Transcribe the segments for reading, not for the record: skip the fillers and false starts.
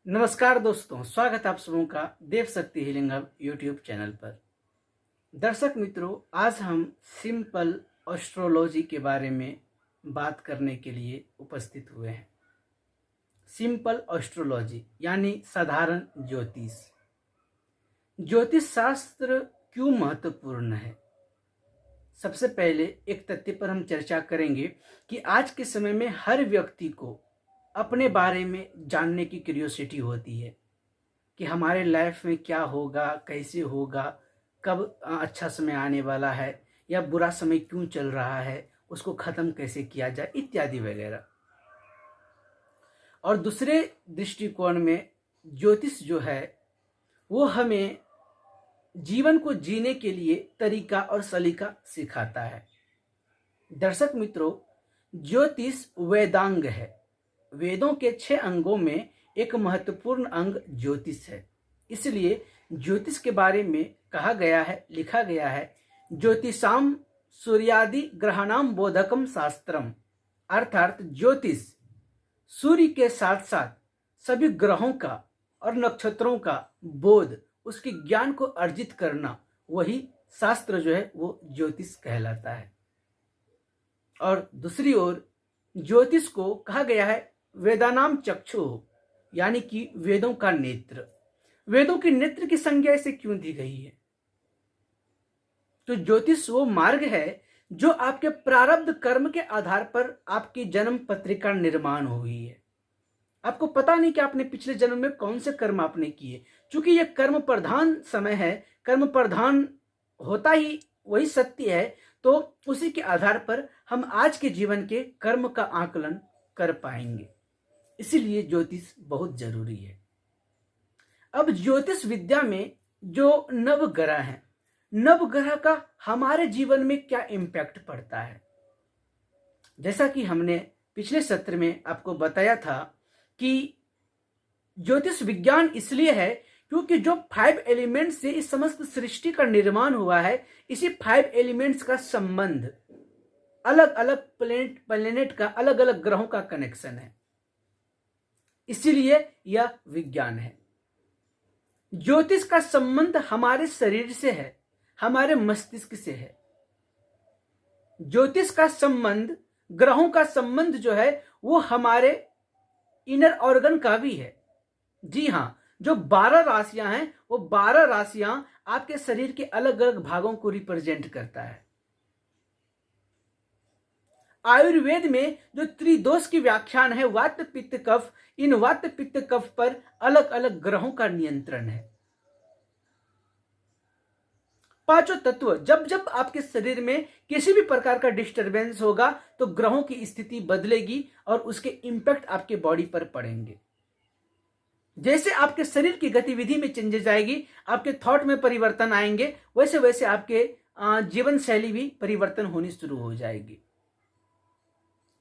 नमस्कार दोस्तों, स्वागत आप सबों का देव शक्ति हीलिंग हब यूट्यूब चैनल पर। दर्शक मित्रों, आज हम सिंपल एस्ट्रोलॉजी के बारे में बात करने के लिए उपस्थित हुए हैं। सिंपल एस्ट्रोलॉजी यानी साधारण ज्योतिष। ज्योतिष शास्त्र क्यों महत्वपूर्ण है? सबसे पहले एक तथ्य पर हम चर्चा करेंगे कि आज के समय में हर व्यक्ति को अपने बारे में जानने की क्यूरियोसिटी होती है कि हमारे लाइफ में क्या होगा, कैसे होगा, कब अच्छा समय आने वाला है या बुरा समय क्यों चल रहा है, उसको ख़त्म कैसे किया जाए, इत्यादि वगैरह। और दूसरे दृष्टिकोण में ज्योतिष जो है वो हमें जीवन को जीने के लिए तरीका और सलीका सिखाता है। दर्शक मित्रों, ज्योतिष वेदांग है। वेदों के 6 अंगों में एक महत्वपूर्ण अंग ज्योतिष है। इसलिए ज्योतिष के बारे में कहा गया है, लिखा गया है, ज्योतिषाम सूर्यादि ग्रहाणाम बोधकम शास्त्रम। अर्थात ज्योतिष सूर्य के साथ साथ सभी ग्रहों का और नक्षत्रों का बोध, उसके ज्ञान को अर्जित करना, वही शास्त्र जो है वो ज्योतिष कहलाता है। और दूसरी ओर ज्योतिष को कहा गया है वेदानाम चक्षु, यानी कि वेदों का नेत्र। वेदों के नेत्र की संज्ञा इसे क्यों दी गई है? तो ज्योतिष वो मार्ग है जो आपके प्रारब्ध कर्म के आधार पर आपकी जन्म पत्रिका निर्माण हुई है। आपको पता नहीं कि आपने पिछले जन्म में कौन से कर्म आपने किए। चूंकि यह कर्म प्रधान समय है, कर्म प्रधान होता ही वही सत्य है, तो उसी के आधार पर हम आज के जीवन के कर्म का आकलन कर पाएंगे। इसीलिए ज्योतिष बहुत जरूरी है। अब ज्योतिष विद्या में जो नवग्रह हैं, नवग्रह का हमारे जीवन में क्या इम्पैक्ट पड़ता है? जैसा कि हमने पिछले सत्र में आपको बताया था कि ज्योतिष विज्ञान इसलिए है क्योंकि जो 5 एलिमेंट्स से इस समस्त सृष्टि का निर्माण हुआ है, इसी 5 एलिमेंट्स का संबंध अलग अलग प्लेनेट का, अलग अलग ग्रहों का कनेक्शन है। इसीलिए यह विज्ञान है। ज्योतिष का संबंध हमारे शरीर से है, हमारे मस्तिष्क से है। ज्योतिष का संबंध, ग्रहों का संबंध जो है वो हमारे इनर ऑर्गन का भी है। जी हां, जो 12 राशियां हैं वो 12 राशियां आपके शरीर के अलग अलग भागों को रिप्रेजेंट करता है। आयुर्वेद में जो त्रिदोष की व्याख्यान है, वात पित्त कफ, इन वात पित्त कफ पर अलग अलग ग्रहों का नियंत्रण है। 5 तत्व, जब जब आपके शरीर में किसी भी प्रकार का डिस्टरबेंस होगा तो ग्रहों की स्थिति बदलेगी और उसके इंपैक्ट आपके बॉडी पर पड़ेंगे। जैसे आपके शरीर की गतिविधि में चेंजेस आएगी, आपके थॉट में परिवर्तन आएंगे, वैसे वैसे आपके जीवन शैली भी परिवर्तन होनी शुरू हो जाएगी।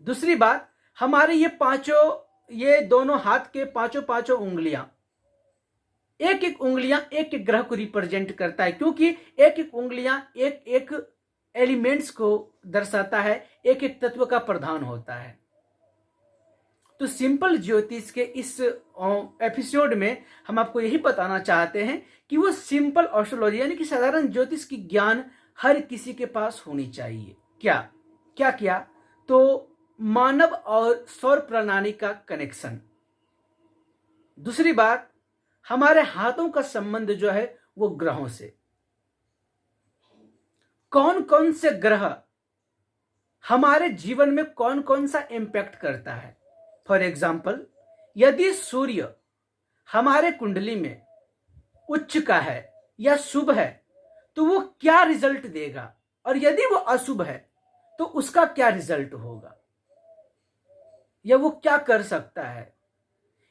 दूसरी बात, हमारे ये दोनों हाथ के पांचों उंगलियां, एक एक उंगलियां एक एक ग्रह को रिप्रेजेंट करता है, क्योंकि एक एक उंगलियां एक एक एलिमेंट्स को दर्शाता है, एक एक तत्व का प्रधान होता है। तो सिंपल ज्योतिष के इस एपिसोड में हम आपको यही बताना चाहते हैं कि वो सिंपल एस्ट्रोलॉजी यानी कि साधारण ज्योतिष की ज्ञान हर किसी के पास होनी चाहिए। क्या तो मानव और सौर प्रणाली का कनेक्शन। दूसरी बात, हमारे हाथों का संबंध जो है वो ग्रहों से। कौन कौन से ग्रह हमारे जीवन में कौन कौन सा इंपैक्ट करता है। फॉर एग्जाम्पल, यदि सूर्य हमारे कुंडली में उच्च का है या शुभ है तो वो क्या रिजल्ट देगा, और यदि वो अशुभ है तो उसका क्या रिजल्ट होगा, या वो क्या कर सकता है।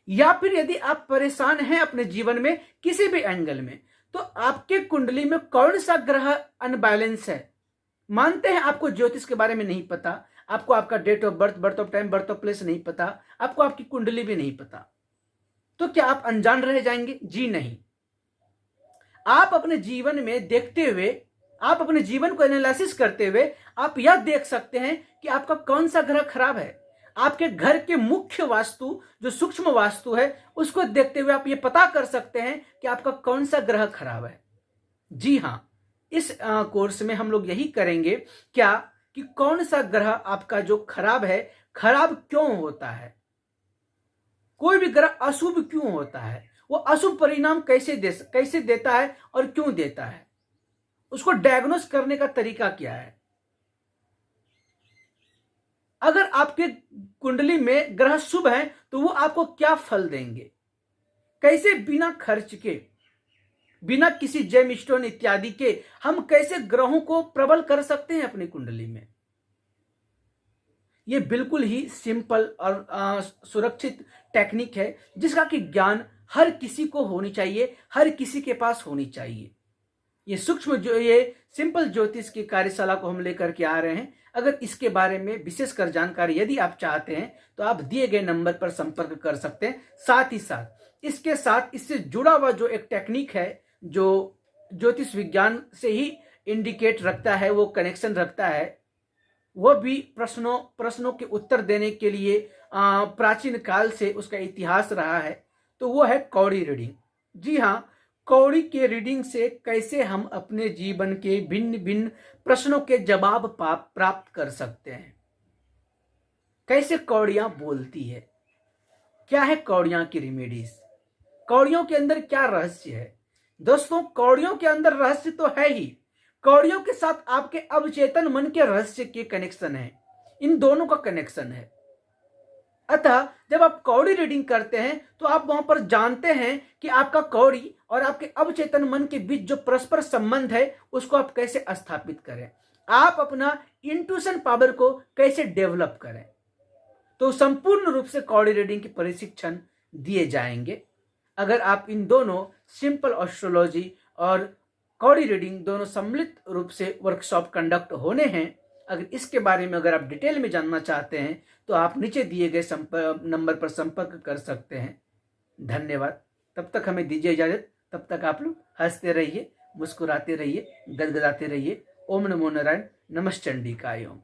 या फिर यदि आप परेशान हैं अपने जीवन में किसी भी एंगल में, तो आपके कुंडली में कौन सा ग्रह अनबैलेंस है। मानते हैं आपको ज्योतिष के बारे में नहीं पता, आपको आपका date of birth, birth of time, birth of place नहीं पता, आपको आपकी कुंडली भी नहीं पता, तो क्या आप अनजान रह जाएंगे? जी नहीं। आप अपने जीवन में देखते हुए, आप अपने जीवन को एनालिसिस करते हुए आप यह देख सकते हैं कि आपका कौन सा ग्रह खराब है, आपके घर के मुख्य वास्तु जो सूक्ष्म वास्तु है उसको देखते हुए आप ये पता कर सकते हैं कि आपका कौन सा ग्रह खराब है। जी हाँ, इस कोर्स में हम लोग यही करेंगे क्या कि कौन सा ग्रह आपका जो खराब है, खराब क्यों होता है, कोई भी ग्रह अशुभ क्यों होता है, वो अशुभ परिणाम कैसे देता है और क्यों देता है, उसको डायग्नोस करने का तरीका क्या है। अगर आपके कुंडली में ग्रह शुभ हैं तो वो आपको क्या फल देंगे, कैसे बिना खर्च के, बिना किसी जेम स्टोन इत्यादि के हम कैसे ग्रहों को प्रबल कर सकते हैं अपनी कुंडली में। ये बिल्कुल ही सिंपल और सुरक्षित टेक्निक है जिसका कि ज्ञान हर किसी को होनी चाहिए, हर किसी के पास होनी चाहिए। ये सिंपल ज्योतिष की कार्यशाला को हम लेकर के आ रहे हैं। अगर इसके बारे में विशेषकर जानकारी यदि आप चाहते हैं तो आप दिए गए नंबर पर संपर्क कर सकते हैं। साथ ही साथ इससे जुड़ा हुआ जो एक टेक्निक है जो ज्योतिष विज्ञान से ही इंडिकेट रखता है, वो कनेक्शन रखता है, वह भी प्रश्नों के उत्तर देने के लिए प्राचीन काल से उसका इतिहास रहा है, तो वो है कौड़ी रीडिंग। जी हाँ, कौड़ी के रीडिंग से कैसे हम अपने जीवन के भिन्न भिन्न प्रश्नों के जवाब प्राप्त कर सकते हैं, कैसे कौड़ियां बोलती है, क्या है कौड़ियां की रेमेडीज, कौड़ियों के अंदर क्या रहस्य है। दोस्तों, कौड़ियों के अंदर रहस्य तो है ही, कौड़ियों के साथ आपके अवचेतन मन के रहस्य के कनेक्शन है, इन दोनों का कनेक्शन है। अतः जब आप कौड़ी रीडिंग करते हैं तो आप वहां पर जानते हैं कि आपका कौड़ी और आपके अवचेतन मन के बीच जो परस्पर संबंध है उसको आप कैसे स्थापित करें, आप अपना इंट्यूशन पावर को कैसे डेवलप करें। तो संपूर्ण रूप से कौड़ी रीडिंग के प्रशिक्षण दिए जाएंगे। अगर आप इन दोनों सिंपल एस्ट्रोलॉजी और कौड़ी रीडिंग दोनों सम्मिलित रूप से वर्कशॉप कंडक्ट होने हैं, अगर इसके बारे में अगर आप डिटेल में जानना चाहते हैं तो आप नीचे दिए गए नंबर पर संपर्क कर सकते हैं। धन्यवाद। तब तक हमें दीजिए इजाजत, तब तक आप लोग हंसते रहिए, मुस्कुराते रहिए, गदगदाते रहिए। ओम नमो नारायण, नमश्चंडिकाय ओम।